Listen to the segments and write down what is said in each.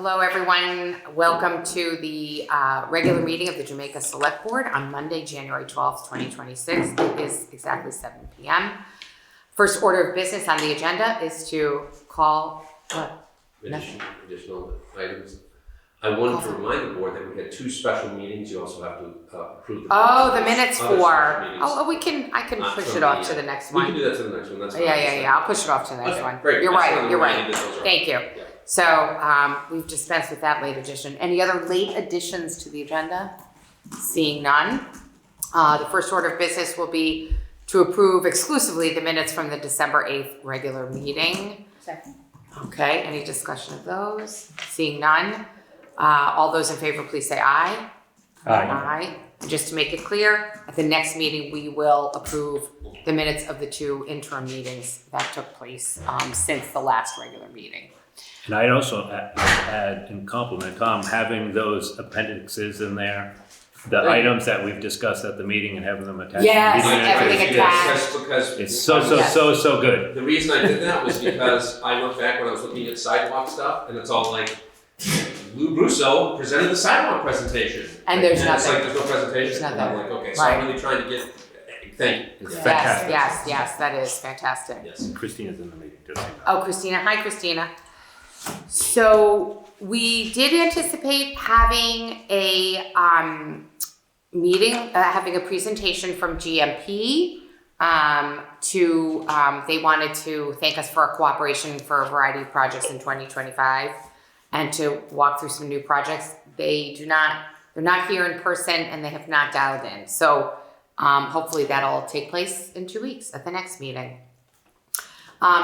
Hello, everyone. Welcome to the regular meeting of the Jamaica Selectboard on Monday, January 12th, 2026. It is exactly 7 p.m. First order of business on the agenda is to call what? Additional items. I wanted to remind the board that we had 2 special meetings. You also have to approve the minutes for. I can push it off to the next one. We can do that to the next one. That's fine. Yeah. I'll push it off to the next one. Great. You're right. Thank you. Yeah. So we've dispensed with that late addition. Any other late additions to the agenda? Seeing none. The first order of business will be to approve exclusively the minutes from the December 8th regular meeting. Second. Okay, any discussion of those? Seeing none. All those in favor, please say aye. Aye. Just to make it clear, at the next meeting, we will approve the minutes of the 2 interim meetings that took place since the last regular meeting. And I'd also add and compliment Tom, having those appendixes in there, the items that we've discussed at the meeting and having them attached. Yes, to the meeting. everything attached. Because It's so good. The reason I did that was because I looked back when I was looking at sidewalk stuff, and it's all like, Lou Russo presented the sidewalk presentation. And there's nothing. It's like, there's no presentation. There's nothing. And I'm like, okay, so Right. I'm really trying to get, thank you. It's fantastic. Yes, that is fantastic. Yes. And Christina's in the meeting, just so you know. Oh, Christina. Hi, Christina. So we did anticipate having a meeting, having a presentation from GMP. They wanted to thank us for our cooperation for a variety of projects in 2025 and to walk through some new projects. They're not here in person and they have not dialed in. So hopefully that'll take place in 2 weeks at the next meeting.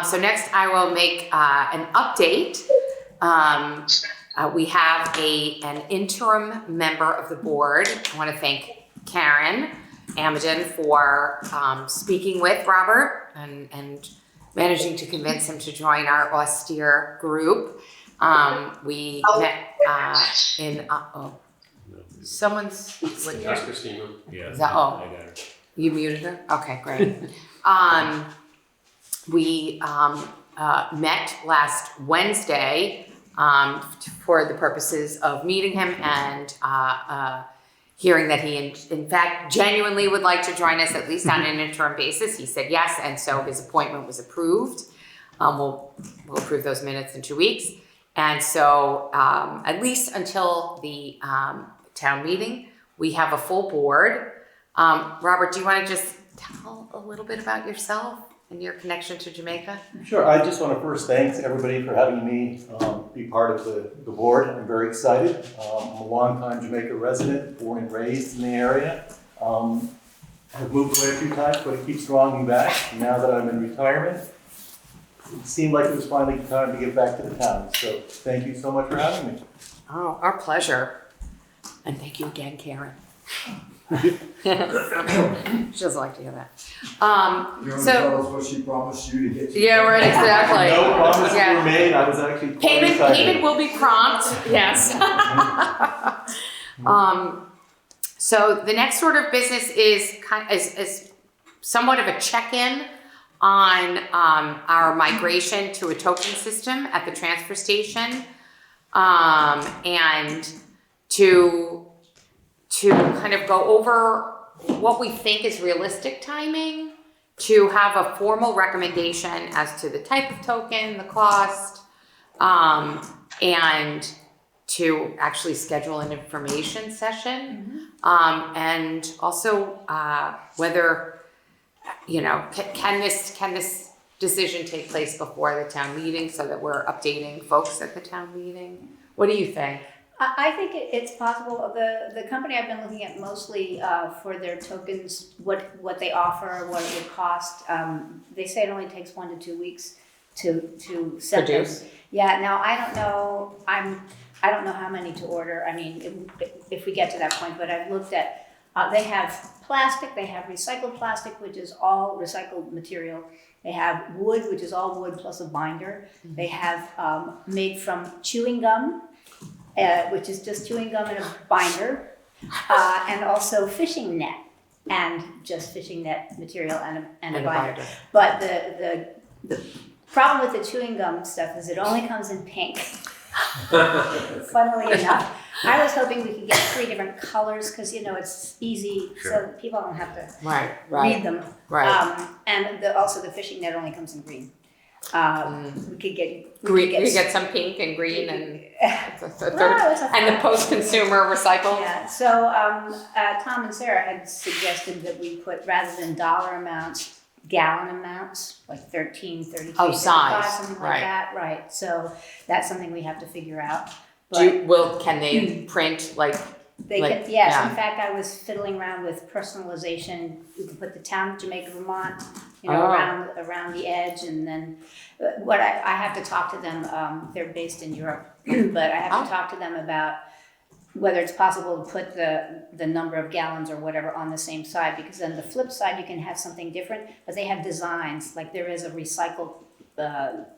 So next I will make an update. We have an interim member of the board. I want to thank Karen Amadon for speaking with Robert and managing to convince him to join our austere group. We met in, someone's, That's Christina. Yeah. Is that, I got her. You muted her? Okay, great. We met last Wednesday for the purposes of meeting him and hearing that he, in fact, genuinely would like to join us at least on an interim basis. He said yes, and so his appointment was approved. We'll approve those minutes in 2 weeks. And so at least until the town meeting, we have a full board. Robert, do you want to just tell a little bit about yourself and your connection to Jamaica? Sure. I just want to first thank everybody for having me be part of the board. I'm very excited. I'm a longtime Jamaica resident, born and raised in the area. I've moved away a few times, but it keeps drawing me back. Now that I'm in retirement, it seemed like it was finally time to get back to the town. So thank you so much for having me. Oh, our pleasure. And thank you again, Karen. She doesn't like to hear that. You want to tell us what she promised you to get to? Yeah, right, exactly. No promises Yeah. were made. I was actually quite excited. Payment will be prompt, yes. So the next order of business is somewhat of a check-in on our migration to a token system at the transfer station, and to kind of go over what we think is realistic timing, to have a formal recommendation as to the type of token, the cost, and to actually schedule an information session, and also whether, can this decision take place before the town meeting so that we're updating folks at the town meeting? What do you think? I think it's possible. The company I've been looking at mostly for their tokens, what they offer, what it would cost. They say it only takes 1 to 2 weeks to set Produce. them. Yeah. Now I don't know how many to order. I mean, if we get to that point, but I've looked at. They have plastic. They have recycled plastic, which is all recycled material. They have wood, which is all wood plus a binder. Mm-hmm. They have made from chewing gum. Which is just chewing gum and a binder, and also fishing net and just fishing net material and a binder. But the problem with the chewing gum stuff is it only comes in pink. Funnily enough, I was hoping we could get 3 different colors, because, it's easy, so Sure. that people don't have to Right, read them. right. And also the fishing net only comes in green. We could get Green, you get some pink and green and Well, it's a- and the post-consumer recycle. Yeah, so Tom and Sarah had suggested that we put, rather than dollar amounts, gallon amounts, like 13, 33, Oh, size, 55, something right. like that, right? So that's something we have to figure out. Can they print like, They like, could, yes, yeah. in fact, I was fiddling around with personalization. We could put the town of Jamaica, Vermont, Oh. around the edge, and then what I have to talk to them, they're based in Europe, but I have to talk to them about whether it's possible to put the number of gallons or whatever on the same side, because then the flip side, you can have something different, but they have designs, like there is a recycled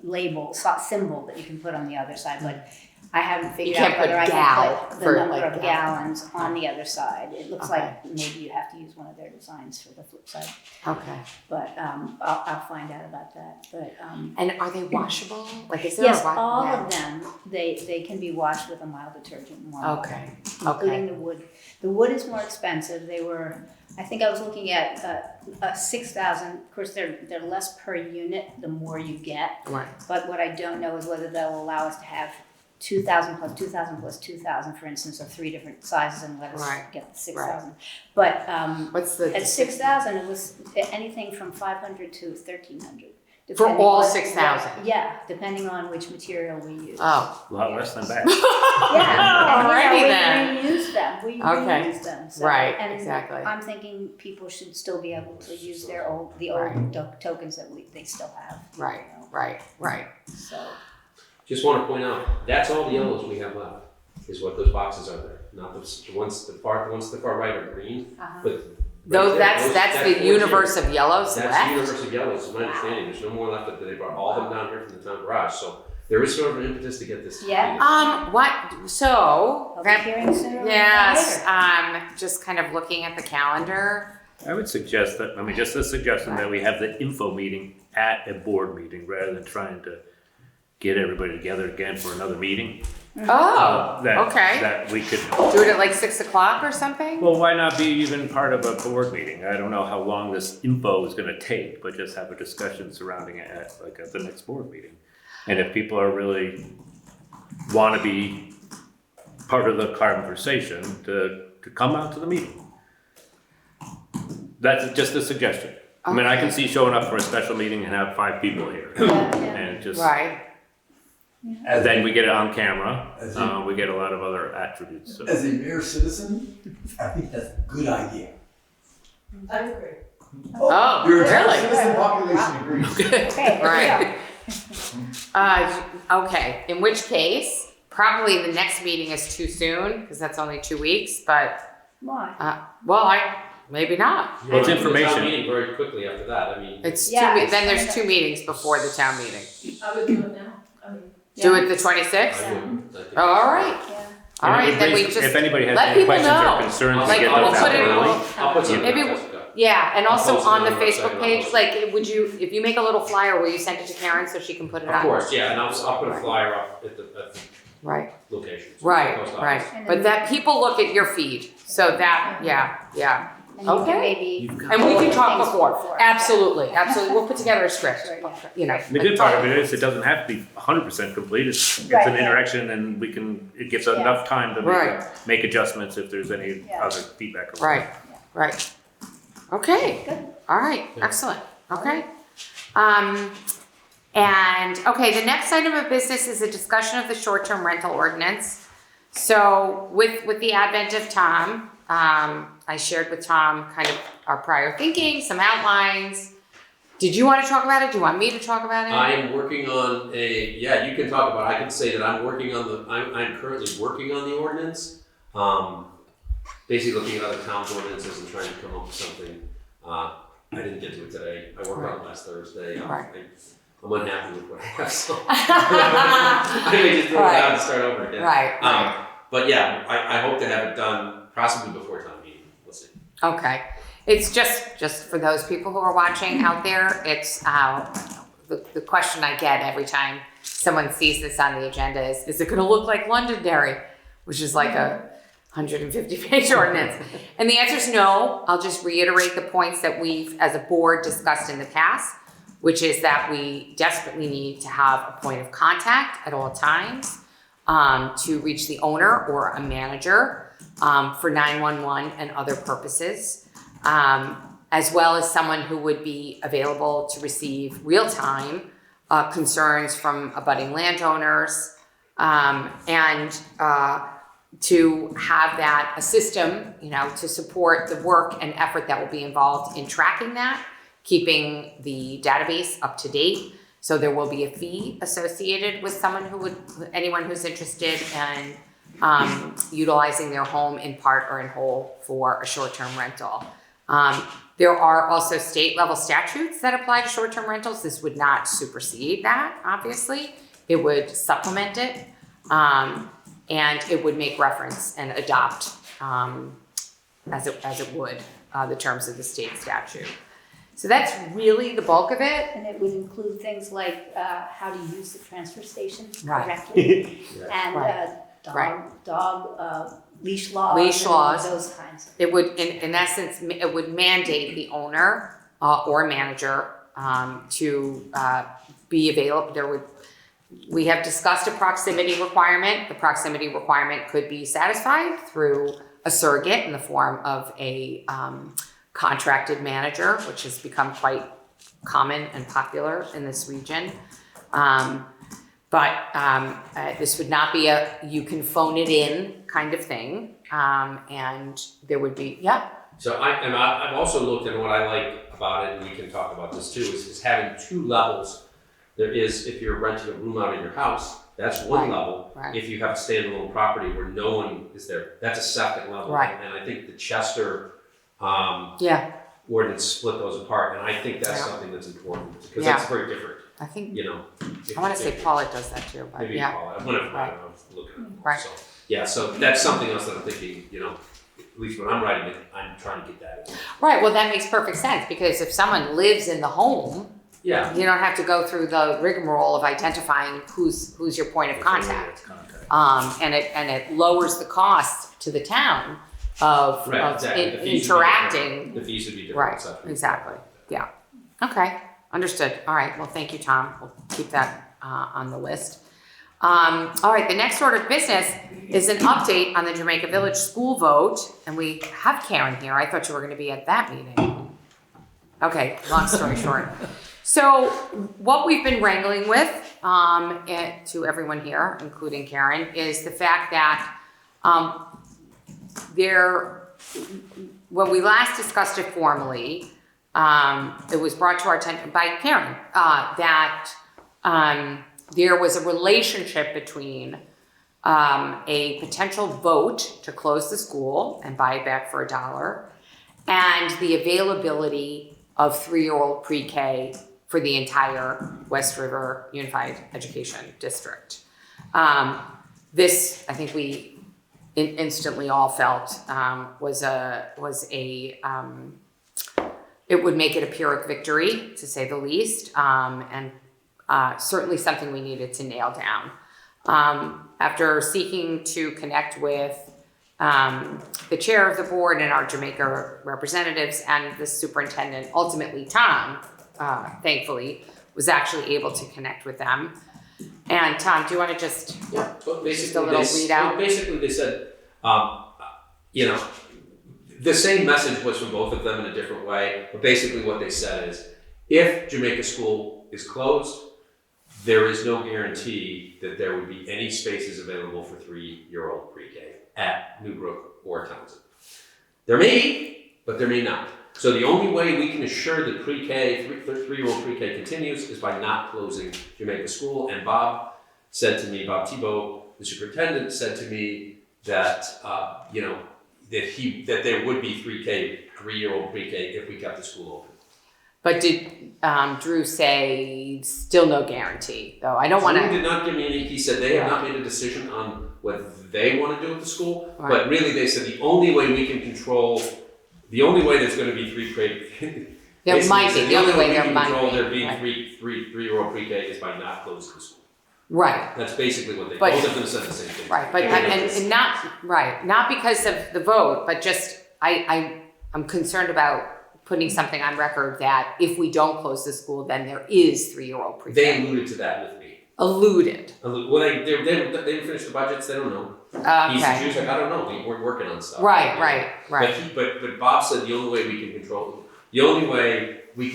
label, symbol that you can put on the other side, but I haven't figured can't out whether I put gal can put the for, number like, of gal. gallons on the other side. It looks Okay. like maybe you have to use one of their designs for the flip side, okay. but I'll find out about that. But And are they washable? Like, is there yes, a wash? all yeah. of them, they can be washed with a mild detergent and warm water, Okay, including okay. the wood. The wood is more expensive. They were, I think I was looking at 6,000. Of course, they're less per unit the more you get. Right. But what I don't know is whether they'll allow us to have 2,000 plus 2,000 plus 2,000, for instance, of 3 different sizes, and let us Right. get the 6,000. But What's the at 6,000, it was anything from 500 to 1,300. For depending all on- 6,000? Yeah, depending on which material we use. Oh. A lot less than that. Yeah, Alrighty and then. we reuse them. We Okay. reuse them. So, Right, and exactly. I'm thinking people should still be able to use the old Right. tokens that they still have. Right, you know. right. So Just want to point out, that's all the yellows we have left, is what those boxes are there. Not the ones to the far right are green, uh-huh. but. Though right there, that's that the portion, universe of yellows That's the left. universe of yellows, is my understanding. There's no more left, that they brought all them down here from the town garage, so there is sort of an impetus to get this. Yeah. What? So I'll be that. hearing sooner rather than Yes. later. Just kind of looking at the calendar. I would suggest that, just a suggestion that we have the info meeting at a board meeting rather than trying to get everybody together again for another meeting. Oh. That- Okay. That we could, Do it at like 6 o'clock or something. well, why not be even part of a board meeting? I don't know how long this info is gonna take, but just have a discussion surrounding it at the next board meeting. And if people are really wanna be part of the conversation, to come out to the meeting. That's just a suggestion. I mean, I can see showing up for a special meeting and have 5 people here. Yeah. And just, Right. then we get it on camera, As a- we get a lot of other attributes, so. As a mere citizen, I think that's a good idea. I agree. Oh, Your really? citizen population agrees. Okay. Right. Okay. In which case, probably the next meeting is too soon because that's only 2 weeks. But Why? maybe not. You wanna It's do the town information. meeting very quickly after that, I mean. It's Yeah, two. it's Then there's kind of- 2 meetings before the town meeting. I would do it now. I mean, Do Yeah. it the 26th. I wouldn't, I think. Oh, all right. Yeah. All And right. it Then we brings- just If anybody has let any people questions know. or concerns, Like, to get we'll those put out it- early. I'll put something Maybe- on Jessica. Yeah, and I'll also post it on the on the website, Facebook I'll page, post like, would you, if you make a little flyer, will you send it to Karen so she can put it on? Of course, yeah, and I'll put a flyer up at the Right, location. right, Post office. right. And But then- that people look at your feed, so that, yeah. And you Okay. can maybe. And we can talk Things before. Absolutely. We'll put together a script. Sure, yeah. You know. The good part of it is, it doesn't have to be 100% complete, it's Right, an yeah. interaction and it gives Yeah. enough time to Right. make adjustments if there's any Yeah. other feedback. Right, right. Okay, Good. all right, excellent, okay. And, okay, the next item of business is a discussion of the short-term rental ordinance. So with the advent of Tom, I shared with Tom kind of our prior thinking, some outlines. Did you want to talk about it? Do you want me to talk about it? I am working on you can talk about it. I can say that I'm working on I'm currently working on the ordinance. Basically looking at other towns' ordinances and trying to come up with something. I didn't get to it today. I worked on it last Thursday. Right. I'm unhappy with what I have, so I may just throw it out and start over again. Right. But yeah, I hope to have it done possibly before town meeting. We'll see. Okay, it's just for those people who are watching out there, it's the question I get every time someone sees this on the agenda is it going to look like Londonderry, which is like a 150-page ordinance? And the answer is no. I'll just reiterate the points that we've, as a board, discussed in the past, which is that we desperately need to have a point of contact at all times to reach the owner or a manager for 911 and other purposes, as well as someone who would be available to receive real-time concerns from abutting landowners, and to have that a system, to support the work and effort that will be involved in tracking that, keeping the database up to date. So there will be a fee associated with anyone who's interested in utilizing their home in part or in whole for a short-term rental. There are also state level statutes that apply to short-term rentals. This would not supersede that, obviously. It would supplement it, and it would make reference and adopt, as it would, the terms of the state statute. So that's really the bulk of it. And it would include things like how to use the transfer station Right. correctly, and Right. dog leash laws, Leash and laws. those kinds. It would, in essence, it would mandate the owner or manager to be available. We have discussed a proximity requirement. The proximity requirement could be satisfied through a surrogate in the form of a contracted manager, which has become quite common and popular in this region. But this would not be a you can phone it in kind of thing. And there would be, So I've also looked at what I like about it, and we can talk about this too, is having two levels. There is, if you're renting a room out in your house, that's one level. right. If you have a standalone property where no one is there, that's a second level. Right. And I think the Chester Yeah, ordinance split those apart, and I think that's Yeah. something that's important, because Yeah. that's very different, I think, if- I want to say if- Paulette does that too, but Maybe yeah. Paul, I wonder if Right. I'm looking at it. Right. So, yeah, so that's something else that I'm thinking, at least when I'm writing it, I'm trying to get that in. Right, well, that makes perfect sense, because if someone lives in the home, Yeah, you don't have to go through the rigmarole of identifying who's your point of contact. And it lowers the cost to the town of right, exactly. The fees would be interacting. different. The fees would be different. Right, so- exactly, yeah. Okay, understood. All right, well, thank you, Tom. We'll keep that on the list. All right, the next order of business is an update on the Jamaica Village School vote, and we have Karen here. I thought you were going to be at that meeting. Okay, long story short. So what we've been wrangling with, to everyone here, including Karen, is the fact that when we last discussed it formally, it was brought to our attention by Karen that there was a relationship between a potential vote to close the school and buy it back for $1 and the availability of 3-year-old pre-K for the entire West River Unified Education District. This, I think we instantly all felt it would make it a Pyrrhic victory, to say the least, and certainly something we needed to nail down. After seeking to connect with the chair of the board and our Jamaica representatives and the superintendent, ultimately Tom, thankfully, was actually able to connect with them. And Tom, do you want to just But just a little readout? Basically, they said, the same message was from both of them in a different way. But basically, what they said is, if Jamaica School is closed, there is no guarantee that there would be any spaces available for 3-year-old pre-K at Newbrook or Townsend. There may be, but there may not. So the only way we can assure that pre-K, 3-year-old pre-K continues is by not closing Jamaica School. And Bob Thibault, the superintendent, said to me that, that there would be 3-year-old pre-K if we kept the school open. But did Drew say still no guarantee, though? I don't want Drew to. did not give me any, he said they have not made a decision on what they want to do with the school, but really they said the only way we can control, the only way there's going to be There might be, the only way there might control be. there being Right. 3-year-old pre-K is by not closing the school. Right, That's basically what they, But- both of them said the same thing. right, but, and not because of the vote, but just, I'm concerned about putting something on record that if we don't close the school, then there is 3-year-old pre-K. They alluded to that with me. Alluded. Well, they didn't finish the budgets, they don't know. He's Okay, like, I don't know, we're working on stuff. right. But Bob said the only way we can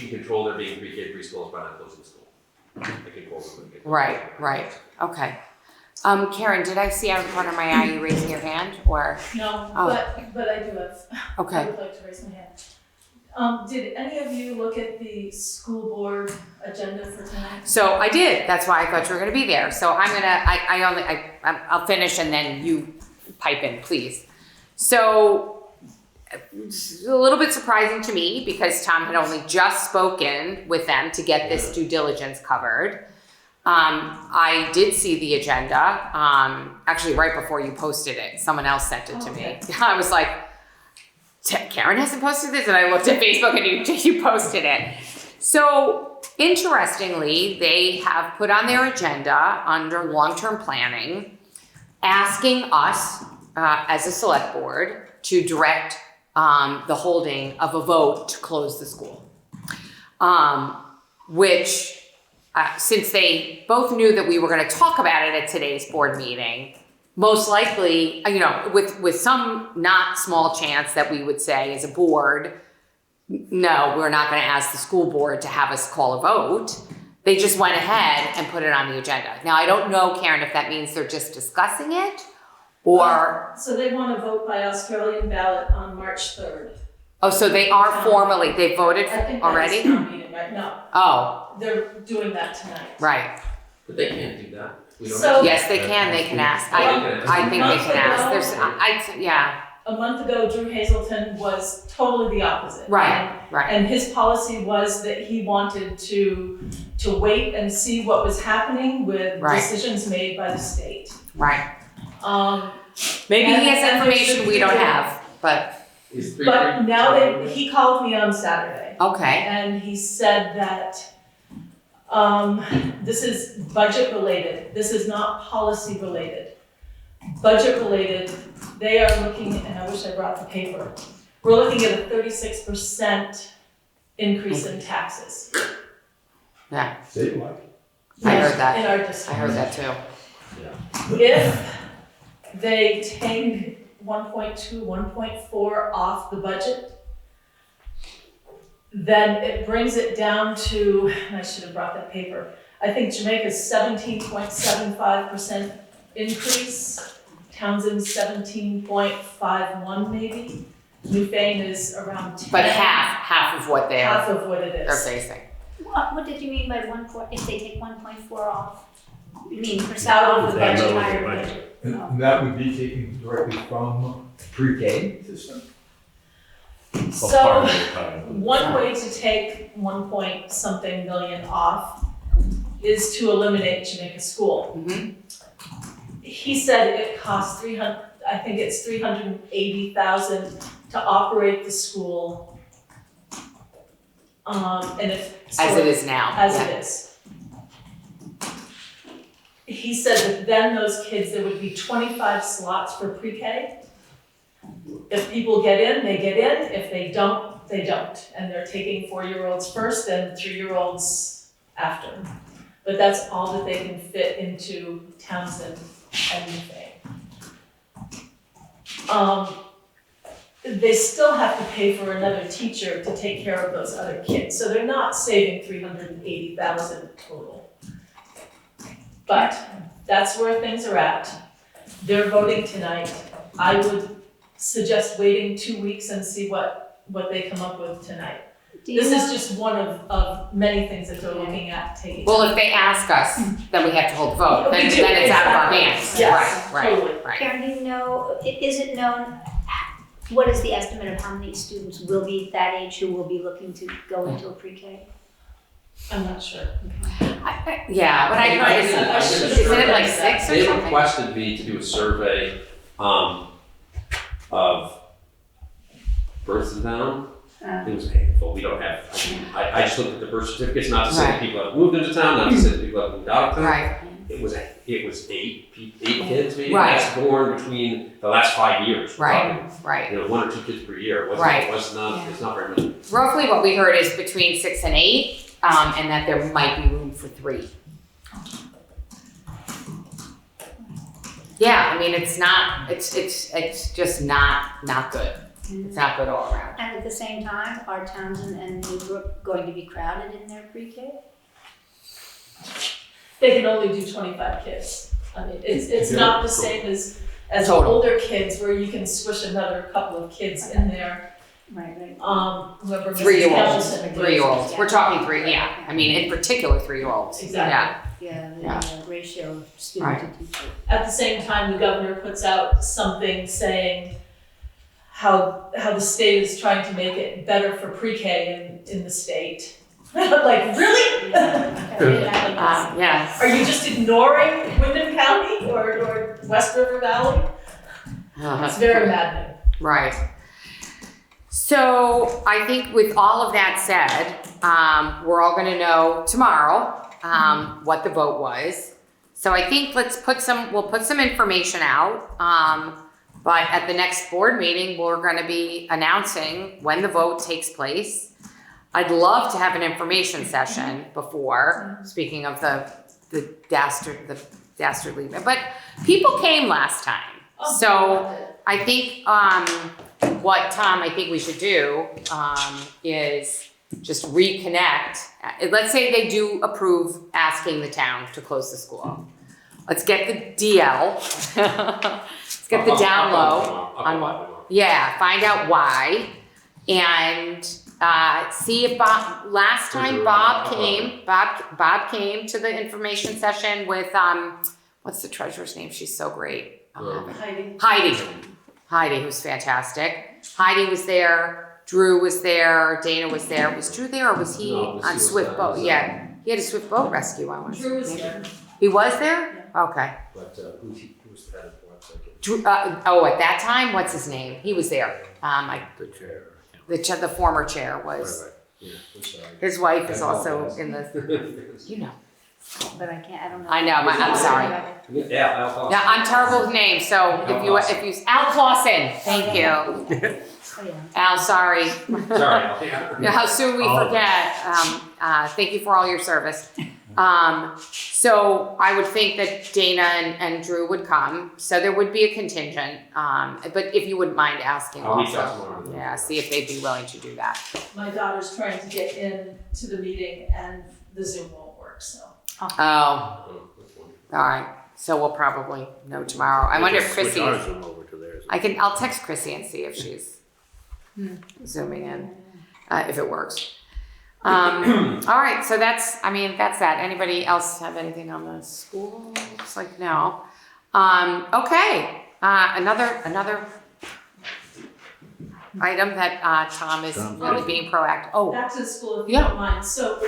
control there being pre-K preschool is by not closing the school. I can quote him. Right, okay. Karen, did I see out of the corner of my eye you raising your hand, or, No, Oh. but I do have, I okay. would like to raise my hand. Did any of you look at the school board agenda for tonight? So I did, that's why I thought you were gonna be there, so I'll finish and then you pipe in, please. So, it's a little bit surprising to me because Tom had only just spoken with them to get this due diligence covered. I did see the agenda, actually right before you posted it, someone else sent it to me. I was like, Karen hasn't posted this, and I looked at Facebook and you posted it. So interestingly, they have put on their agenda under long-term planning, asking us as a select board to direct the holding of a vote to close the school. Which, since they both knew that we were gonna talk about it at today's board meeting, most likely, with some not small chance that we would say as a board, no, we're not gonna ask the school board to have us call a vote. They just went ahead and put it on the agenda. Now, I don't know, Karen, if that means they're just discussing it, or, So they want to vote by Australian ballot on March 3rd. oh, so they are formally, they voted I think already? that's town meeting, right? No, Oh, they're doing that tonight. right. But they can't do that. We don't So- have to. Yes, they can ask. I think they can ask. Yeah, A month ago, Drew Hazelton was totally the opposite. right. And his policy was that he wanted to wait and see what was happening with Right. decisions made by the state. Right. Um, Maybe he has And- information we don't have, but, Is 3 but now he called me on Saturday okay. and he said that this is budget related. This is not policy related. Budget related, they are looking, and I wish I brought the paper. We're looking at a 36% increase in taxes. Yeah, Statewide. I heard that. In our I district. heard that too. If they take 1.2, 1.4 off the budget, then it brings it down to, and I should have brought that paper, I think Jamaica's 17.75% increase, Townsend's 17.51 maybe, Newfane is around 10. But half of what Half they're of what it is. facing. What did you mean by if they take 1.4 off? You mean percent Out off of the the budget, budget. higher Budget. budget? And that would be taken directly from pre-K system? So, one way to take 1 point something million off is to eliminate Jamaica School. Mhm. He said it costs $380,000 to operate the school. And if. As it is now. As Yeah. it is. He said that then those kids, there would be 25 slots for pre-K. If people get in, they get in. If they don't, they don't. And they're taking 4-year-olds first and 3-year-olds after. But that's all that they can fit into Townsend and Newfane. They still have to pay for another teacher to take care of those other kids. So they're not saving $380,000 total. But that's where things are at. They're voting tonight. I would suggest waiting 2 weeks and see what they come up with tonight. This is just one of many things that they're looking at taking. Well, if they ask us, then we have to hold the vote, then it's out of our hands. Yes, Right, totally. right. Karen, do you know, is it known, what is the estimate of how many students will be that age who will be looking to go into a pre-K? I'm not sure. Yeah, but I heard, isn't it like 6 or They something? requested me to do a survey, of births in town. It was a handful, we don't have, I just looked at the birth certificates, not to say that Right. people have moved into town, not to say that people have moved out of town. Right, it was 8 kids maybe. Right. That's born between the last 5 years. We're Right, talking, right. 1 or 2 kids per year. Right. It's not very many. Roughly what we heard is between 6 and 8, and that there might be room for 3. Yeah, I mean, it's just not good. It's not good all around. And at the same time, are Townsend and Newbrook going to be crowded in their pre-K? They can only do 25 kids. I mean, it's not the same as Total. older kids where you can squish another couple of kids in there. Right. Whoever Mrs. 3-year-olds. Hamilton agrees. 3-year-olds. We're talking 3, yeah. I mean, in particular, 3-year-olds. Exactly. Yeah, the ratio of student to teacher. At the same time, the governor puts out something saying how the state is trying to make it better for pre-K in the state. Like, really? Yes. Are you just ignoring Wyndham County or West River Valley? It's very maddening. Right. So I think with all of that said, we're all going to know tomorrow what the vote was. So I think we'll put some information out. But at the next board meeting, we're going to be announcing when the vote takes place. I'd love to have an information session before, speaking of the dastardly, but people came last time. So I think what Tom, I think we should do is just reconnect. Let's say they do approve asking the town to close the school. Let's get the DL. Let's get the down low on one. Yeah, find out why, and see if last time Bob came to the information session with what's the treasurer's name? She's so great. Heidi, who's fantastic. Heidi was there. Drew was there. Dana was there. Was Drew there, or was he on Swift Boat? Yeah, he had a Swift Boat rescue. I want to. Drew was there. He was there. Okay. But who was the head of the Drew, at that time, what's his name? He was there. The chair. The former chair was. Right. Yeah, I'm sorry. His wife is also in the. You know. But I don't know. I know. I'm sorry. Yeah, Al Yeah, I'm terrible with names. So if you Al Clausen, thank you. Oh, yeah. Al, sorry. Sorry, Al. Yeah, how soon we forget. Thank you for all your service. So I would think that Dana and Drew would come. So there would be a contingent. But if you wouldn't mind asking I'll reach out also. tomorrow. Yeah, see if they'd be willing to do that. My daughter's trying to get in to the meeting and the Zoom won't work, so. Oh, Oh, that's wonderful. all right. So we'll probably know tomorrow. I wonder if Chrissy. Over to theirs. I'll text Chrissy and see if she's zooming in, if it works. All right, so that's that. Anybody else have anything on the school? Looks like no. Okay, another item that Tom is really being proactive. Oh, Back to the school if you Yeah. don't mind. So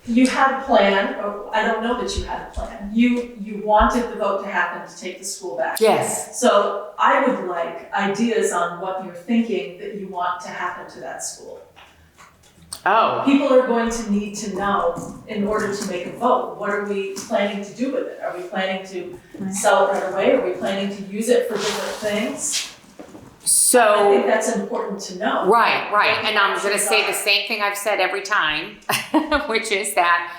you had a plan, or I don't know that you had a plan. You wanted the vote to happen to take the school back. yes. So I would like ideas on what you're thinking that you want to happen to that school. Oh, People are going to need to know in order to make a vote. What are we planning to do with it? Are we planning to sell it right away? Are we planning to use it for different things? I so. think that's important to know. Right, and I'm gonna say the same thing I've said every time, which is that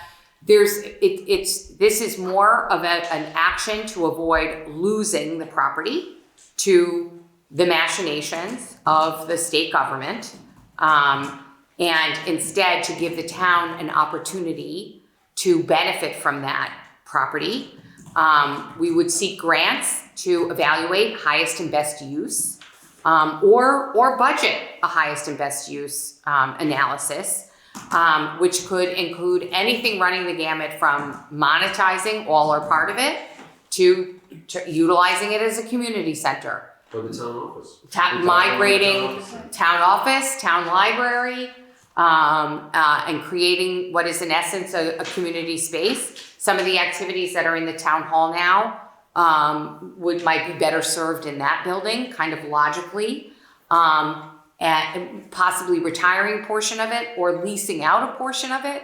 this is more of an action to avoid losing the property to the machinations of the state government, and instead to give the town an opportunity to benefit from that property. We would seek grants to evaluate highest and best use. Or budget a highest and best use analysis, which could include anything running the gamut from monetizing all or part of it to utilizing it as a community center. Or the town office. Migrating town office, town library, and creating what is in essence a community space. Some of the activities that are in the town hall now might be better served in that building, kind of logically, and possibly retiring a portion of it or leasing out a portion of it.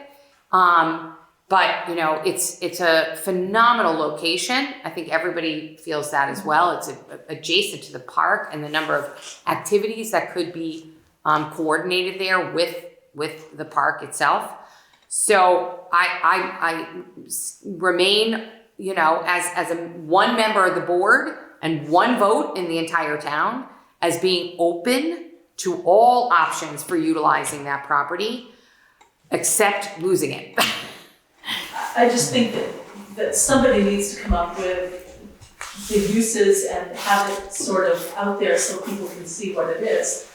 But, you know, it's a phenomenal location. I think everybody feels that as well. It's adjacent to the park, and the number of activities that could be coordinated there with the park itself. So I remain, you know, as one member of the board and one vote in the entire town as being open to all options for utilizing that property, except losing it. I just think that somebody needs to come up with the uses and have it sort of out there so people can see what it is.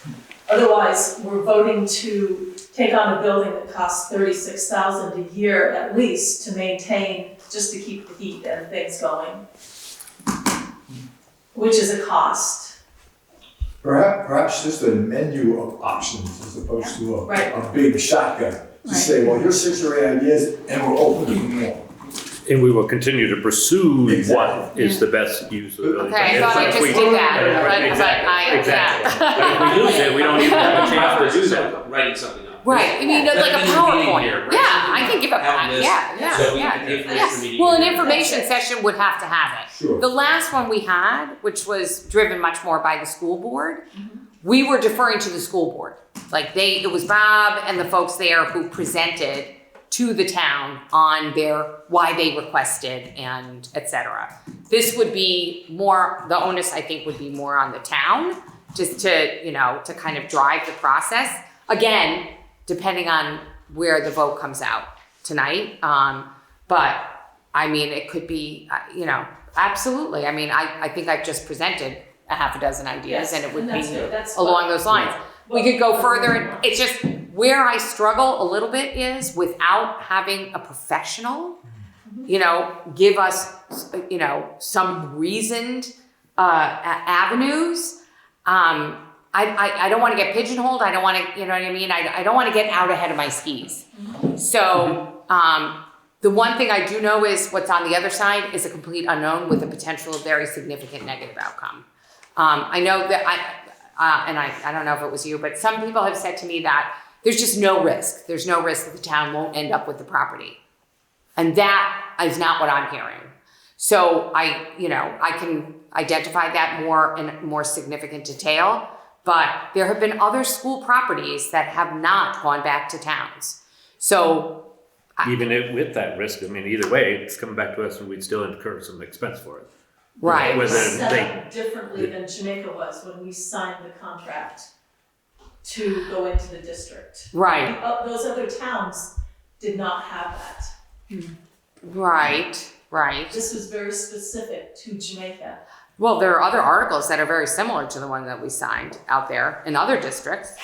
Otherwise, we're voting to take on a building that costs $36,000 a year at least to maintain, just to keep the heat and things going, which is a cost. Perhaps just a menu of options as opposed to Right. a big shotgun. To say, well, here's 6 or 8 ideas, and we're open to more. And we will continue to pursue Exactly. what is the best use of the building. Okay, I thought I just did that, Exactly. Exactly. But if we lose it, we don't even have a chance to do that. Writing something up. Right, I mean, like a Better than the meeting PowerPoint. here, right? Yeah, I can give a, Having this, so we yeah. can give this Yes, meeting. well, an information session would have to have it. Sure. The last one we had, which was driven much more by the school board, we were deferring to the school board. Like it was Bob and the folks there who presented to the town on why they requested and et cetera. This would be more, the onus I think would be more on the town, just to, you know, to kind of drive the process. Again, depending on where the vote comes out tonight. But I mean, it could be, you know, absolutely. I mean, I think I've just presented a half a dozen ideas, and it would be along those lines. We could go further, and it's just where I struggle a little bit is without having a professional, you know, give us, you know, some reasoned avenues. I don't want to get pigeonholed. I don't want to, you know what I mean? I don't want to get out ahead of my skis. So the one thing I do know is what's on the other side is a complete unknown with a potential very significant negative outcome. I know that and I don't know if it was you, but some people have said to me that there's just no risk. There's no risk that the town won't end up with the property. And that is not what I'm hearing. So I can identify that more in more significant detail, but there have been other school properties that have not gone back to towns. So Even with that risk, I mean, either way, it's coming back to us and we'd still incur some expense for it. right. Whether Set they, up differently than Jamaica was when we signed the contract to go into the district. Right. Those other towns did not have that. Right. This was very specific to Jamaica. Well, there are other articles that are very similar to the one that we signed out there in other districts.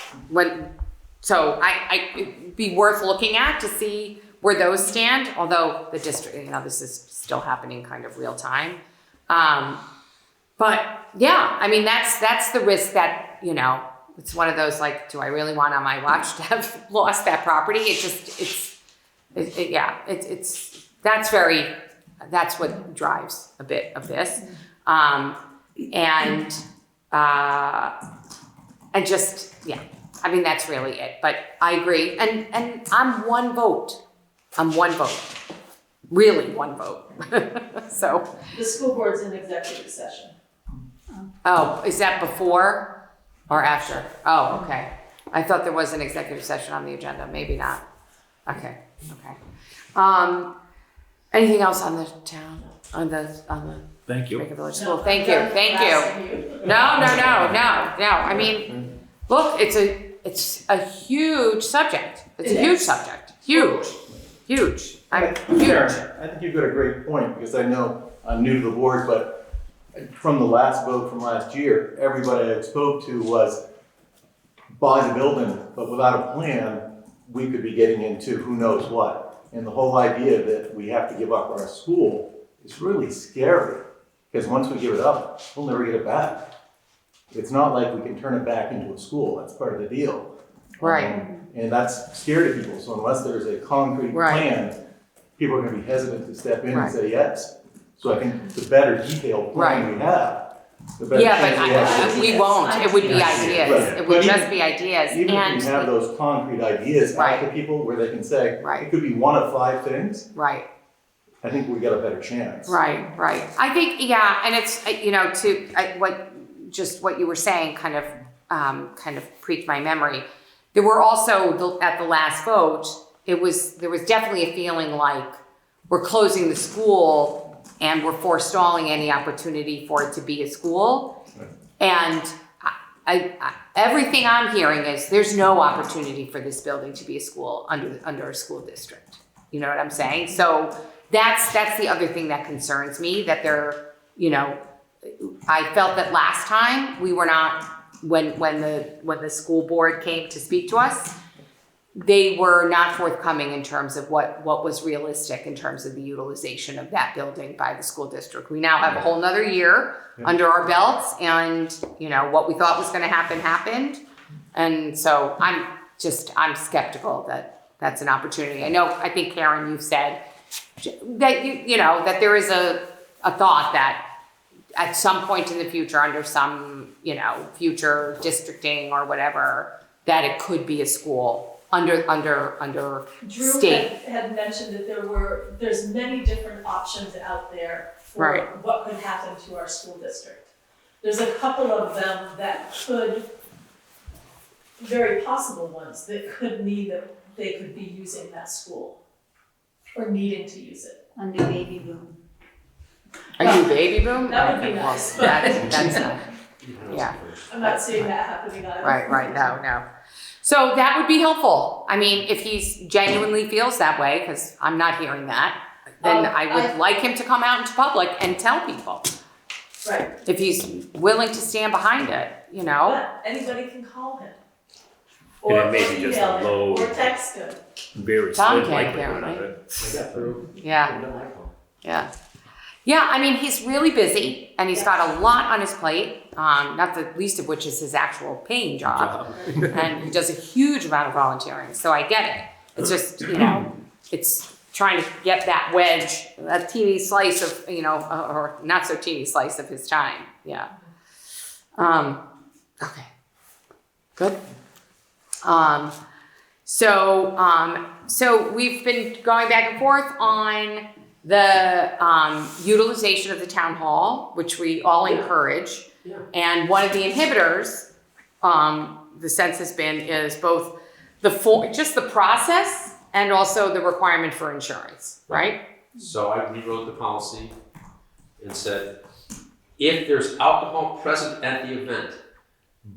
So it'd be worth looking at to see where those stand, although the district, you know, this is still happening kind of real time. But yeah, I mean, that's the risk that, you know, it's one of those, like, do I really want on my watch to have lost that property? That's what drives a bit of this. And just, yeah, I mean, that's really it, but I agree. And I'm one vote, really one vote. So, The school board's in executive session. oh, is that before or after? Oh, okay. I thought there was an executive session on the agenda, maybe not. Okay. Anything else on the town, on the thank you. Jamaica Village School? Thank you. No. I mean, look, it's a huge subject. It's a huge subject. Huge. Sharon, I think you've got a great point, because I know I'm new to the board, but from the last vote from last year, everybody I spoke to was buy the building, but without a plan, we could be getting into who knows what. And the whole idea that we have to give up our school is really scary, because once we give it up, we'll never get it back. It's not like we can turn it back into a school. That's part of the deal. Right. And that's scary to people. So unless there's a concrete plan, people are going to be hesitant to step in and say yes. So I think the better detailed plan we have, the better Yeah, chance but we have. we won't, it would be ideas, Right. it would But just be ideas, Even if we have and, those concrete ideas out to Right. people where they can say, Right. it could be one of 5 things, right. I think we got a better chance. Right, right. I think, yeah, and it's, what you were saying kind of pricked my memory. There were also, at the last vote, there was definitely a feeling like we're closing the school and we're forestalling any opportunity for it to be a school. And everything I'm hearing is there's no opportunity for this building to be a school under a school district. You know what I'm saying? So that's the other thing that concerns me, that I felt that last time we were not, when the school board came to speak to us, they were not forthcoming in terms of what was realistic in terms of the utilization of that building by the school district. We now have a whole nother year under our belts, and what we thought was going to happen happened. And so I'm skeptical that that's an opportunity. I think Karen, you've said that that there is a thought that at some point in the future, under some future districting or whatever, that it could be a school under Drew state. had mentioned that there's many different options out there for Right. what could happen to our school district. There's a couple of them that could, very possible ones, that could mean that they could be using that school or needing to use it. A new baby boom. Are you baby boom? That would be Okay, well, nice. that's not. Yeah. I'm not seeing that happening either. Right. No. So that would be helpful. I mean, if he genuinely feels that way, because I'm not hearing that, then I would like him to come out into public and tell people. Right. If he's willing to stand behind it, But anybody can call him. And it Or may be just a email him, low- or text him. Very Tom slim can't likelihood of apparently. it. I got through. Yeah. No iPhone. Yeah, I mean, he's really busy and he's got a lot on his plate, not the least of which is his actual paying job. And he does a huge amount of volunteering, so I get it. It's just, it's trying to get that wedge, that teeny slice of, or not so teeny slice of his time. Yeah. Okay. Good. So we've been going back and forth on the utilization of the town hall, which we all encourage. Yeah. And one of the inhibitors, the sense has been, is both just the process and also the requirement for insurance, right? So I rewrote the policy and said, if there's alcohol present at the event,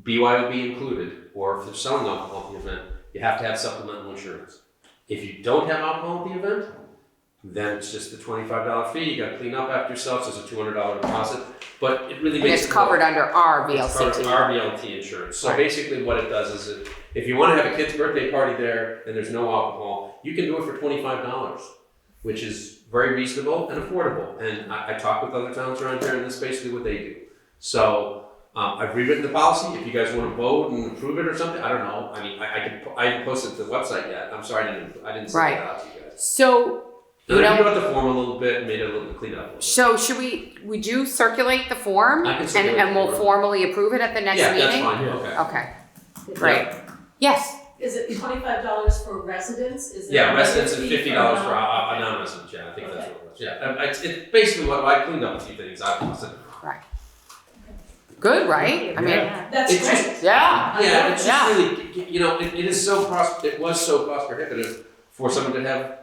BYOB included, or if they're selling alcohol at the event, you have to have supplemental insurance. If you don't have alcohol at the event, then it's just the $25 fee. You got to clean up after yourself. So it's a $200 deposit, but it really And makes it's covered under our It's covered VLCT. our VLT insurance. So Right. basically, what it does is, if you want to have a kid's birthday party there and there's no alcohol, you can do it for $25, which is very reasonable and affordable. And I talked with other towns around here, and that's basically what they do. So I've rewritten the policy. If you guys want to vote and approve it or something, I don't know. I mean, I haven't posted it to the website yet. I'm sorry, I didn't send Right. it out to you guys. So, And I rewrote the form a little bit and made it a little clean up. A little bit. So would you circulate the form? I can circulate And the we'll form. formally approve it at the next Yeah, meeting? that's fine. Yeah. Okay. Okay, great. Yes, Is it $25 for residents? Is there Yeah, another residents and fee $50 for non- non-residents. Yeah, I think that's Okay. what it was. Yeah, it's basically what I cleaned up a few things. I said, good, right? I mean, Yeah. That's It's great. just- yeah, yeah, it's just Yeah. really, it was so cost prohibitive for someone to have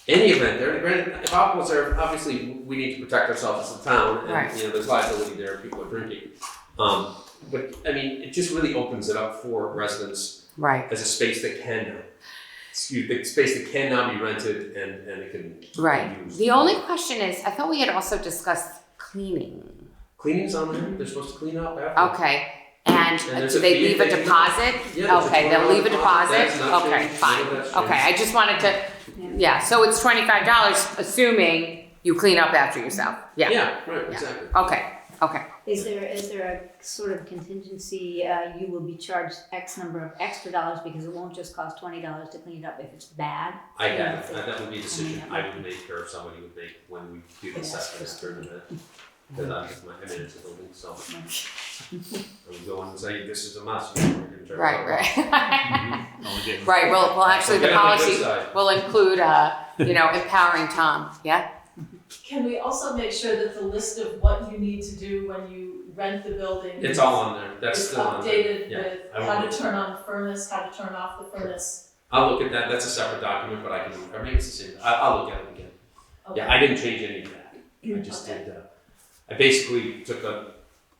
any event there. And granted, if alcohol's there, obviously we need to protect ourselves as a town, and Right. there's liability there if people are drinking. But I mean, it just really opens it up for residents right, as a space that can now be rented and it can right. be used. The only question is, I thought we had also discussed cleaning. Cleaning's on there. They're supposed to clean up after. Okay, and there's do a they fee leave a if they do. deposit? Yeah, there's a Okay, they'll leave a $20 deposit? That's not Okay, changed. fine. None of that's Okay, I just wanted to, yeah, so it's $25, assuming you clean up after yourself. Yeah, Yeah, right, Yeah. exactly. okay. Is there a sort of contingency, you will be charged X number of extra dollars because it won't just cost $20 to clean it up if it's bad? I have, Yeah. that would be a decision I mean, I would make or somebody would make when we do the Yeah, assessment just- after an event. Because I manage the building, so. I would go in and say, this is a must. We're gonna try to Right, cover it. right. Only getting- Right, well, actually, the Get on the good policy side. will include, empowering Tom, yeah? Can we also make sure that the list of what you need to do when you rent the building? It's all on there, that's is still on there. updated Yeah, with I how will. to turn on the furnace, how to turn off the furnace? I'll look at that, that's a separate document, but I can, or maybe it's the same, I'll look at it again. Okay. Yeah, I didn't change any of that, I just Okay. did, I basically took a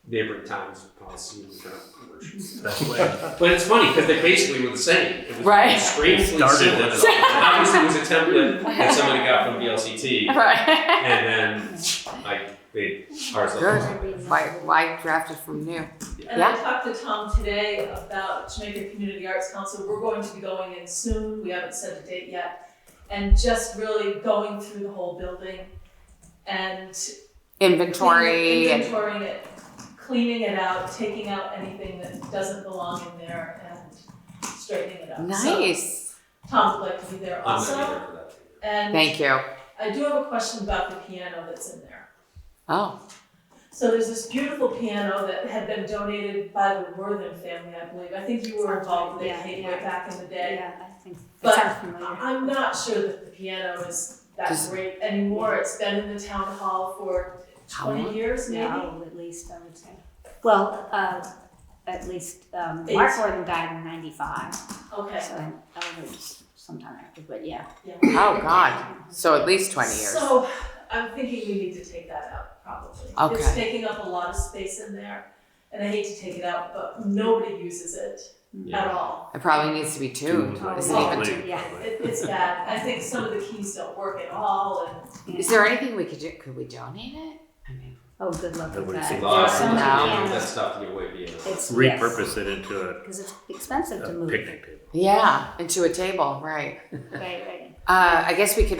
neighboring town's policy and kind of merged. That's way. But it's funny, because they basically were the same, it was Right. strangely Started similar. with- Obviously, it was a template that somebody got from VLCT, Right. and then I made ours. Good. Why draft it from new? And Yeah. I talked to Tom today about Jamaica Community Arts Council. We're going to be going in soon. We haven't set a date yet. And just really going through the whole building and Inventory and, inventorying it, cleaning it out, taking out anything that doesn't belong in there and straightening it up. So nice. Tom would like to be there I'm also. gonna be there for that. And Thank you. I do have a question about the piano that's in there. Oh, So there's this beautiful piano that had been donated by the Worthen family, I believe. I think you were involved with it, Yeah, Kate, yeah. way back in the day. Yeah, I think But that sounds familiar. I'm not sure that the piano is that Just- great anymore. It's been in the town hall for How 20 long? years, maybe? No, at least, I would say. Well, at least, Eight. Mark Gordon died in 95, Okay. so that was sometime after, but yeah. Yeah. oh God. So at least 20 years. So I'm thinking we need to take that out, probably. It's Okay. taking up a lot of space in there, and I hate to take it out, but nobody uses it at all. It probably needs to be tuned. Oh, Isn't well, even yeah. It's bad. I think some of the keys don't work at all, and Is there anything we could do? Could we donate it? I mean, Oh, good luck with Nobody that. seems A lot There's of so No. many that pianos. stuff to give away via. It's, Repurpose it into Because it's expensive to a move. picnic table. yeah, into a table, right? Right. I guess we could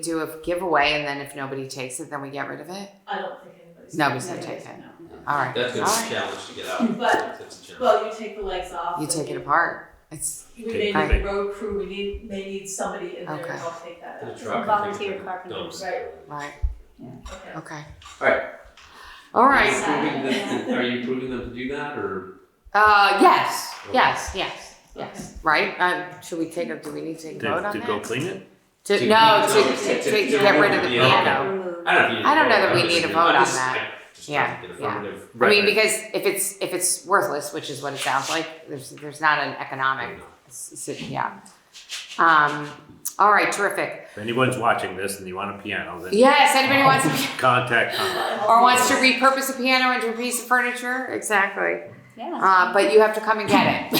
do a giveaway, and then if nobody takes it, then we get rid of it. I don't think anybody's. Nobody's doing gonna it. take it. No. All right. That's All gonna be right. a challenge to get out. But- That's a challenge. Well, you take the legs off. You and take it apart. It's We may Right. need a road crew, may need somebody in there to Okay. help take that The out. truck and Volunteer things like carpenters. dumps. Right. right. Okay. Okay. Alright. All Are right. you approving them to do that, or? Yes. Right. Should we take a? Do we need to take a vote on To that? go clean it? To To- no, no, to get rid of the yeah. piano. Remove. I don't know if you need I don't a know vote. that we I'm need just- a vote I'm on just- that. I'm just Yeah, trying to get affirmative. I mean, because if it's worthless, which is what it sounds like, there's not an economic. Yeah. All right. Terrific. If anyone's watching this and you want a piano, then Yes. Anybody wants a contact Tom. or wants to repurpose a piano into a piece of furniture? Exactly. Yeah. But you have to come and get it.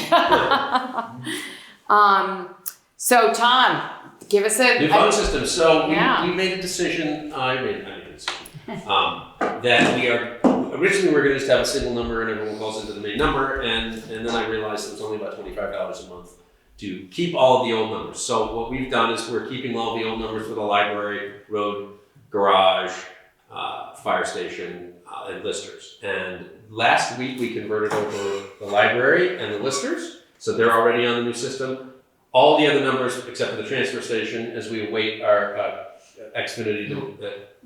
So Tom, give us New phone system, so Yeah. we made a decision, I made a decision, that we are, originally we were gonna just have a single number and everyone calls into the main number, and then I realized it was only about $25 a month to keep all of the old numbers. So what we've done is we're keeping all the old numbers for the library, road, garage, fire station, and listers. And last week we converted over the library and the listers, so they're already on the new system. All the other numbers, except for the transfer station, as we await our Xfinity to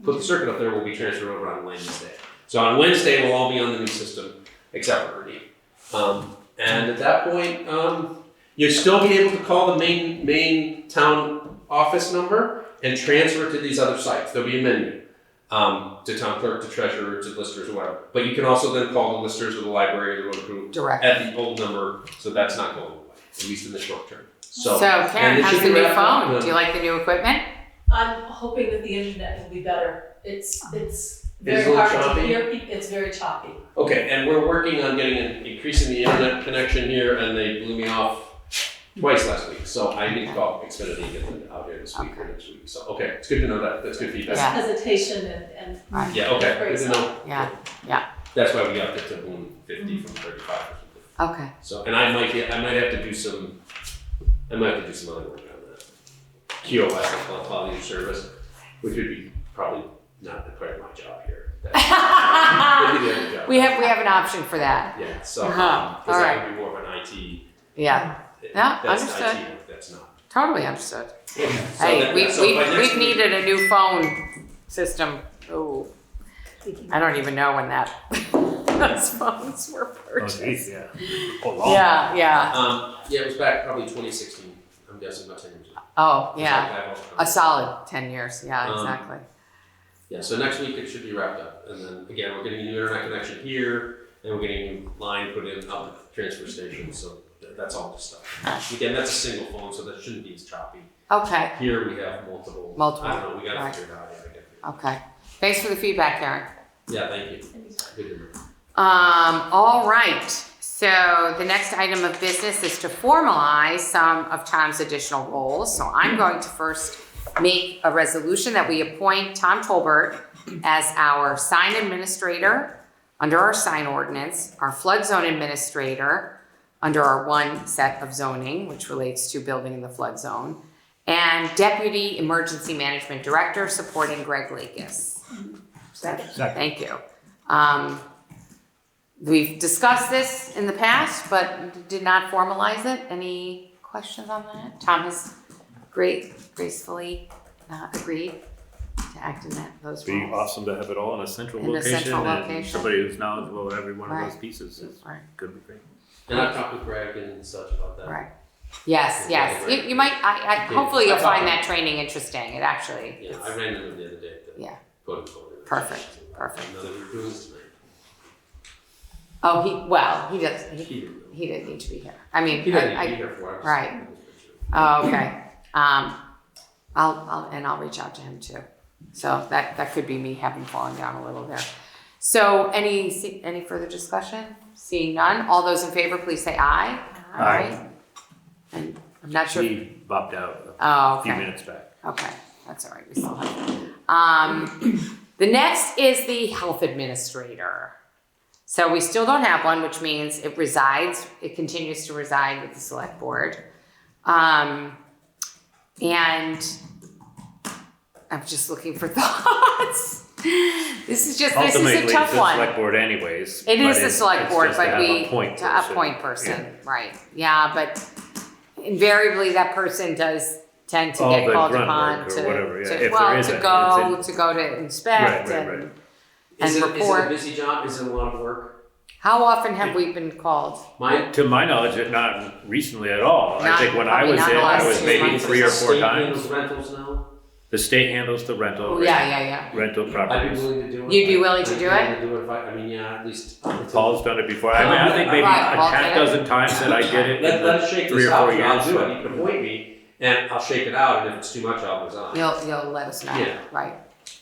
put the circuit up there, will be transferred over on Wednesday. So on Wednesday, we'll all be on the new system, except for Ernie. And at that point, you'll still be able to call the main town office number and transfer it to these other sites. There'll be a menu to town clerk, to treasurer, to listers, or whatever. But you can also then call the listers or the library or the road crew direct. at the old number, so that's not going away, at least in the short term. So and Karen, it how's should the be new wrapped up, phone? Do you like the new equipment? I'm hoping that the internet will be better. It's It's a very little hard choppy? to hear people, it's very choppy. Okay, and we're working on increasing the internet connection here, and they blew me off twice last week. So I need to call Xfinity and get them out here this week or next week. So, okay, it's good to know that. That's good feedback. Yeah. Hesitation and Right. Yeah, okay, good to know. Yeah. That's why we upped it to 150 from 35 or something. Okay. So, and I might have to do some other work on that. QoS, like quality of service, which would be probably not quite my job here. That'd be the other job. We have an option for that. Yeah, so, Uh-huh. because All that right. would be more of an IT. Yeah. Yeah, That's understood. IT work, that's not. Totally understood. So Hey, that- we've so by next we've week- needed a new phone system. Oh. I don't even know when those phones were Oh, purchased. geez, yeah. Oh, long. Yeah, yeah. Yeah, it was back probably 2016. I'm guessing about 10 years ago. Oh, It was yeah. like that all A time. solid 10 years. Yeah, exactly. Yeah, so next week it should be wrapped up. And then again, we're getting a new internet connection here, and we're getting a new line put in up at the transfer station. So that's all the stuff. Again, that's a single phone, so that shouldn't be as choppy. Okay, Here we have multiple. Multiple, I don't know, we gotta right. figure it out. Yeah, I gotta figure it okay. Thanks for the feedback, Karen. out. Yeah, thank you. Good to know. All right. So the next item of business is to formalize some of Tom's additional roles. So I'm going to first make a resolution that we appoint Tom Tolbert as our sign administrator under our sign ordinance, our flood zone administrator under our one set of zoning, which relates to building in the flood zone, and deputy emergency management director supporting Greg Lakis. Second. Thank you. We've discussed this in the past, but did not formalize it. Any questions on that? Tom has gracefully agreed to act in those Be roles. awesome to have it all in a central In a location. central and location. somebody who's knowledgeable of every one of Right. those pieces is Right. could be great. And I've talked with Greg and such about that. Right. Yes, yes. You might, hopefully you'll find that training interesting. It actually, Yeah, I ran into him the other day. Yeah. Quote unquote. Perfect, perfect. Now that we're doing this tonight. Oh, he didn't need to be here. I mean, He doesn't need to be here for it. right. Oh, okay. I'll reach out to him too. So that could be me having fallen down a little there. So any further discussion? Seeing none, all those in favor, please say aye. Aye. And I'm not sure. He bopped out Oh, a few okay. minutes back. Okay, that's all right. We still have. The next is the health administrator. So we still don't have one, which means it continues to reside with the select board. And I'm just looking for thoughts. This is a Ultimately, it's tough the one. select board anyways. It but is the select it's board, just to but have we, a point to a point person, Yeah. right, yeah, but invariably that person does tend to All get the called grunt upon work or to, whatever, yeah, to, if well, there is to any, go, it's to go to inspect Right, and, right. and Is it report. a busy job? Is it a lot of work? How often have we been called? Mine? To my knowledge, not recently at all. I Not- think when I probably was not in, the I last was 2 maybe months. 3 or 4 State times. handles rentals now? The state handles the rental. Oh, yeah. Rental I'd be properties. willing to do it. You'd be willing to do it? I'd be willing to do it if I mean, yeah, at least. Paul's done it before. I mean, I think maybe Right, a Paul half did it. dozen times that I did it in Let's the shake 3 this or 4 out. years. I'll do it. You can appoint me, and I'll shake it out, and if it's too much, I'll resign. You'll let us know, Yeah. right?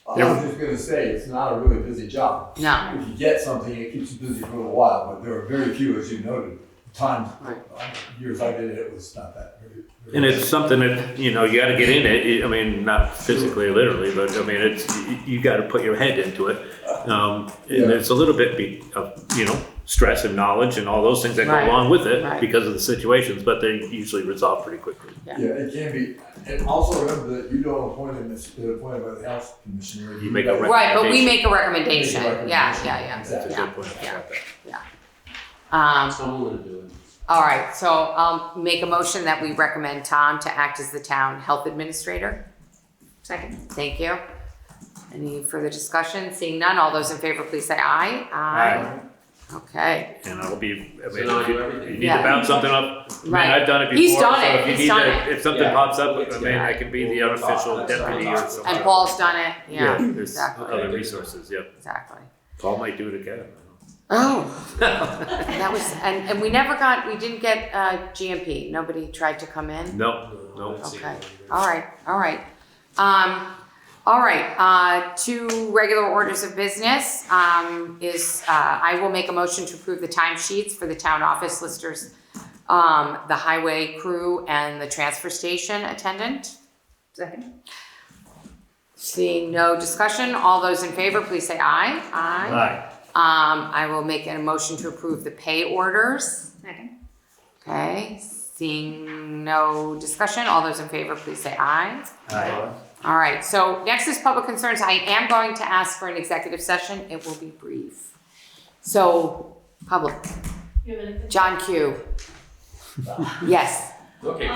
I was just gonna say, it's not a really busy job. No, If you get something, it keeps you busy for a little while, but there are very few, as you noted. Times, Right. years I did it, it was not that very. And it's something that, you know, you gotta get in it. I mean, not physically or literally, but I mean, you gotta put your head into it. And there's a little bit of, you know, stress and knowledge and all those things that go Right. along with it Right. because of the situations, but they usually resolve pretty quickly. Yeah, it can be, and also remember that you don't appoint them, they're appointed by the health commissioner. You make a right, but we recommendation. make a recommendation, Make a yeah. recommendation. That's a Yeah. good point. I forgot that. So I'm willing to do it. All right, so I'll make a motion that we recommend Tom to act as the town health administrator. Second. Thank you. Any further discussion? Seeing none, all those in favor, please say aye. Aye. Okay, And I'll be, I So mean, now I if do you everything. need Yeah. to bounce something up, I mean, Right. I've done it before. He's done so it. if you He's need done to- it. If something Yeah. pops up, I mean, I can be the unofficial That's deputy or right. something. and Paul's done it, yeah, There's exactly, other resources, yep. exactly. Paul might do it again. Oh, and that was, and we didn't get GMP, nobody tried to come in? No, no. Let's see. Okay, all right. All right, 2 regular orders of business, I will make a motion to approve the timesheets for the town office listers, the highway crew and the transfer station attendant. Second. Seeing no discussion, all those in favor, please say aye. Aye. I will make a motion to approve the pay orders. Second. Okay, seeing no discussion, all those in favor, please say aye. Aye. All right, so next is public concerns. I am going to ask for an executive session. It will be brief. So, public, You have anything? John Q. Yes, Okay.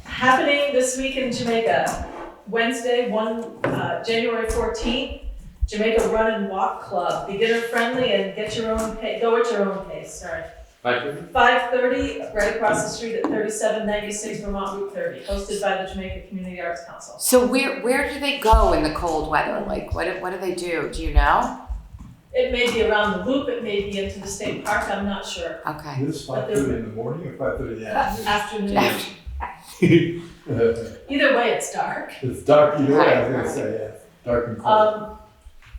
Happening this week in Jamaica, Wednesday, January 14th, Jamaica Run and Walk Club, beginner friendly and get your own go at your own pace, sorry. 5:30, right across the street at 3796 Vermont Route 30, hosted by the Jamaica Community Arts Council. So where do they go in the cold weather? Like what do they do? Do you know? It may be around the loop, it may be into the state park, I'm not sure. Okay. This is 5:30 in the morning or 5:30 in the afternoon? Afternoon. Either way, it's dark. It's dark either way, I was gonna say, yeah. Dark and cold.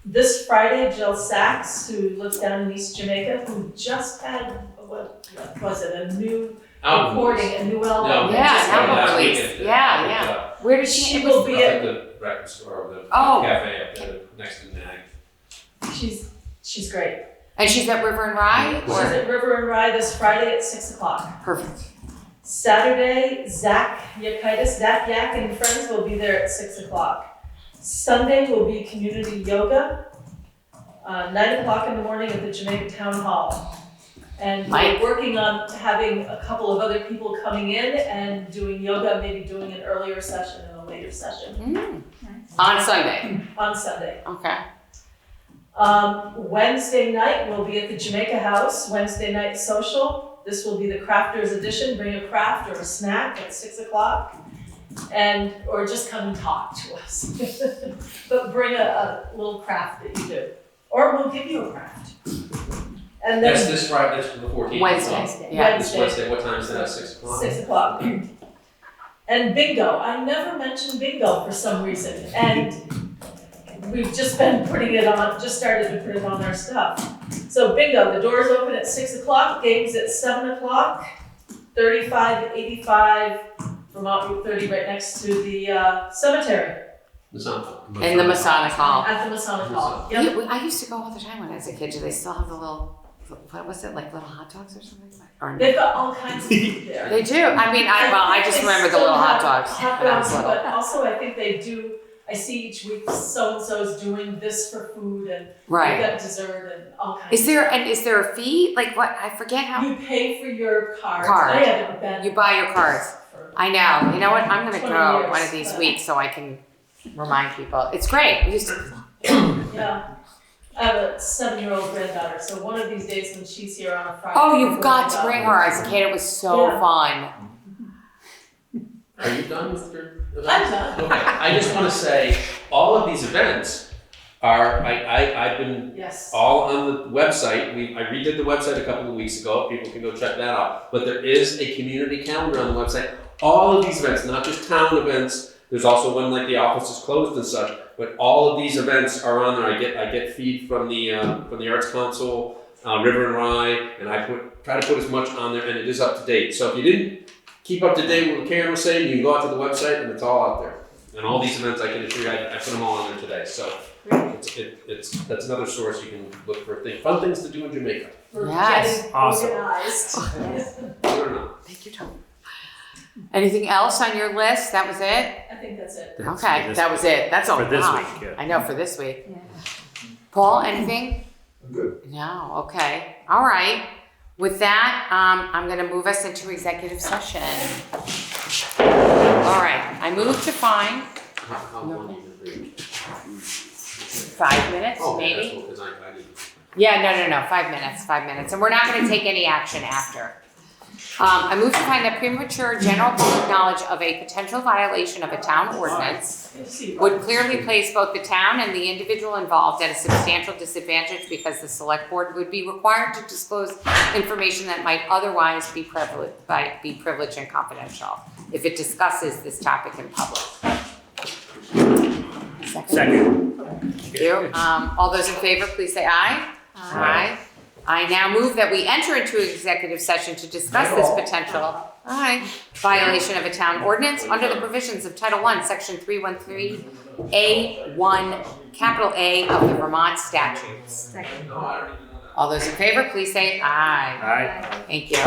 This Friday, Jill Sachs, who lives down in East Jamaica, who just had, what was it, a new recording, a new album. Yeah, Just album came out. release. Yeah. Where did She will be at, the breakfast store or the Oh. cafe up there next to Nag. she's great. And she's at River and Rye? She's Or? at River and Rye this Friday at 6 o'clock. Perfect. Saturday, Zach Yak and friends will be there at 6 o'clock. Sunday will be community yoga, 9 o'clock in the morning at the Jamaica Town Hall. And Mike? we're working on having a couple of other people coming in and doing yoga, maybe doing an earlier session and a later session On Sunday. on Sunday. Okay. Wednesday night, we'll be at the Jamaica House, Wednesday night social. This will be the crafters edition, bring a craft or a snack at 6 o'clock. Or just come and talk to us. But bring a little craft that you do. Or we'll give you a craft. And then That's this Friday, that's the 14th. Wednesday. Yeah. This Wednesday, what time is that, 6 o'clock? 6 o'clock. And bingo. I never mentioned bingo for some reason. And we've just been putting it on, just started to put it on our stuff. So bingo, the doors open at 6 o'clock, games at 7 o'clock, 3585 Vermont Route 30, right next to the cemetery. In the Masonic Hall. At the Masonic Hall. Yep. Yeah, I used to go all the time when I was a kid. Do they still have the little, what was it, like little hot dogs or something? Or no? They've got all kinds of food there. They do. I mean, I just They remember the still little hot have dogs hot when I was dogs, little. but also I think they do, I see each week so-and-so's doing this for food and they've Right. got dessert and all kinds Is of there a fee? Like what? I forget how. You pay for your card. Card. I haven't been. You buy your cards. for- I know. You know what? I'm gonna 20 go years, one of these but- weeks so I can remind people. It's great. We used to. Yeah. I have a 7-year-old granddaughter, so one of these days when she's here on a Friday. Oh, you've got to we're bring gonna her. As a kid, it was so Yeah. fun. Are you done with your events? I'm done. Okay, I just wanna say, all of these events are, I've been Yes. all on the website. I redid the website a couple of weeks ago. People can go check that out. But there is a community calendar on the website. All of these events, not just town events. There's also when like the office is closed and such. But all of these events are on there. I get feed from the Arts Council, River and Rye, and I try to put as much on there, and it is up to date. So if you didn't keep up to date with what Karen was saying, you can go out to the website and it's all out there. And all these events, I can assure you, I put them all on there today. So that's another source you can look for fun things to do in Jamaica. We're Yes. getting Awesome. organized. Believe it or not. Thank you, Tom. Anything else on your list? That was it? I think that's it. That's Okay, for this that was it. That's a For this lot. week, yeah. I know, for this week. Yeah. Paul, anything? I'm good. No, okay. All right. With that, I'm going to move us into executive session. All right. I move to find How long do you think? 5 minutes, Oh, maybe? that's cool, 'cause I didn't. Yeah, no. 5 minutes, 5 minutes. And we're not going to take any action after. I move to find that premature general public knowledge of a potential violation of a town ordinance Good to see you. would clearly place both the town and the individual involved at a substantial disadvantage because the select board would be required to disclose information that might otherwise be privileged and confidential if it discusses this topic in public. Second. Thank you. All those in favor, please say aye. Aye. I now move that we enter into executive session to discuss this potential violation of a town ordinance under the provisions of Title I, Section 313A1, capital A of the Vermont statutes. Second. All those in favor, please say aye. Aye. Thank you.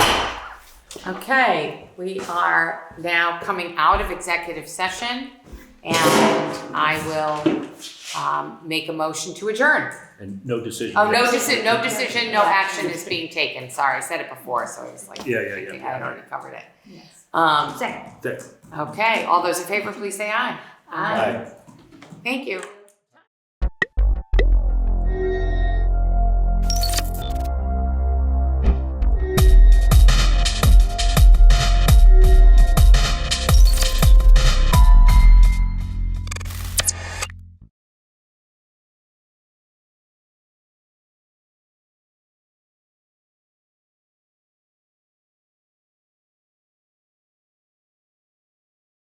Okay, we are now coming out of executive session, and I will make a motion to adjourn. And no decision. Oh, no decision, no action is being taken. Sorry, I said it before, so I was like, Yeah. I had already covered it. Yes. Um, Second. okay, all those in favor, please say aye. Aye. Thank you.